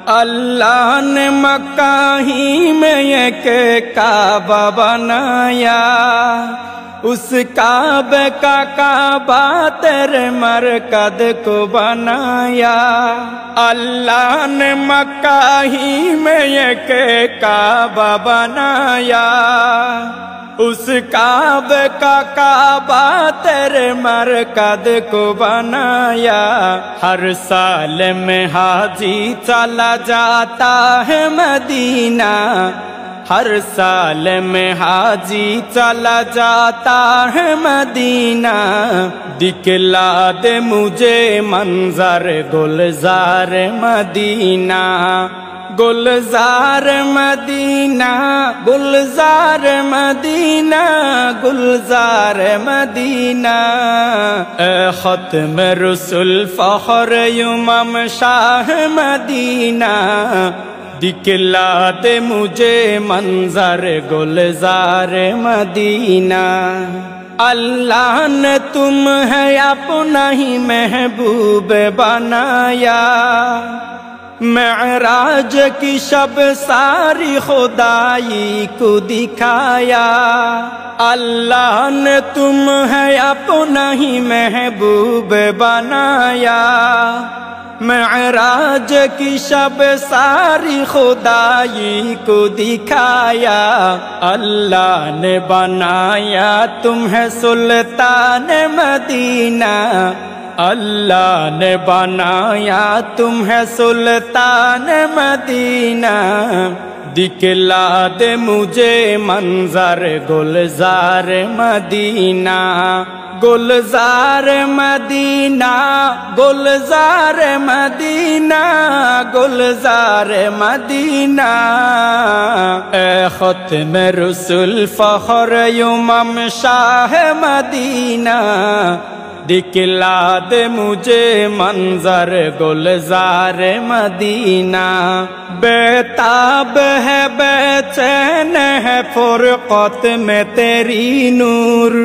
अल्लाह ने मक्का ही में एक काबा बनाया, उस काबे का काबा तेरे मरकद को बनाया। अल्लाह ने मक्का ही में एक काबा बनाया, उस काबे का काबा तेरे मरकद को बनाया। हर साल में हाजी चला जाता है मदीना, हर साल में हाजी चला जाता है मदीना। दिखला दे मुझे मंजर गुलजार मदीना, गुलजार मदीना, गुलजार मदीना, गुलजार मदीना। ए खत्म रसूल फख्र इमाम शाह मदीना, दिखला दे मुझे मंजर गुलजार मदीना। अल्लाह ने तुम है अपना ही महबूब बनाया, मेराज की शब सारी खुदाई को दिखाया। अल्लाह ने तुम है अपना ही महबूब बनाया, मेराज की शब सारी खुदाई को दिखाया। अल्लाह ने बनाया तुम्हें सुल्तान मदीना, अल्लाह ने बनाया तुम्हें सुल्तान मदीना। दिखला दे मुझे मंजर गुलजार मदीना, गुलजार मदीना, गुलजार मदीना, गुलजार मदीना। ए खत्म रसूल फख्र इमाम शाह मदीना, दिखला दे मुझे मंजर गुलजार मदीना। बेताब है बेचैन है फुरकत में तेरी नूर,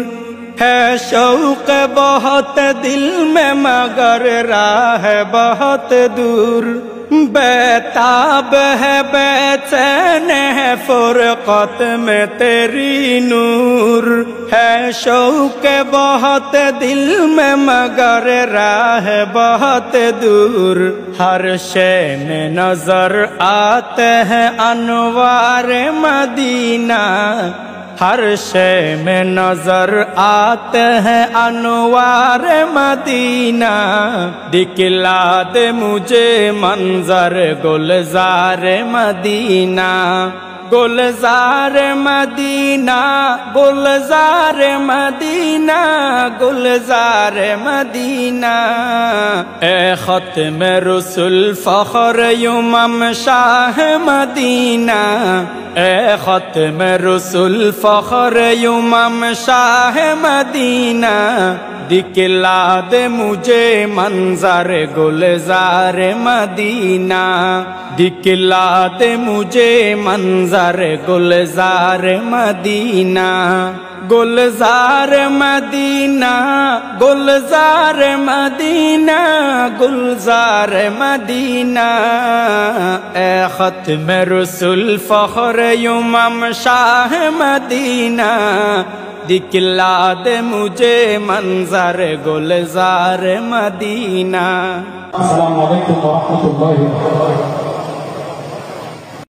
है शौक बहुत दिल में मगर राह बहुत दूर। बेताब है बेचैन है फुरकत में तेरी नूर, है शौक बहुत दिल में मगर राह बहुत दूर। हर शय में नजर आते हैं अनवार मदीना, हर शय में नजर आते हैं अनवार मदीना। दिखला दे मुझे मंजर गुलजार मदीना, गुलजार मदीना, गुलजार मदीना, गुलजार मदीना। ए खत्म रसूल फख्र इमाम शाह मदीना, ए खत्म रसूल फख्र इमाम शाह मदीना। दिखला दे मुझे मंजर गुलजार मदीना, दिखला दे मुझे मंजर गुलजार मदीना। गुलजार मदीना, गुलजार मदीना, गुलजार मदीना। ए खत्म रसूल फख्र इमाम शाह मदीना, दिखला दे मुझे मंजर गुलजार मदीना। अस्सलामु अलैकुम व रहमतुल्लाहि व बरकातहू।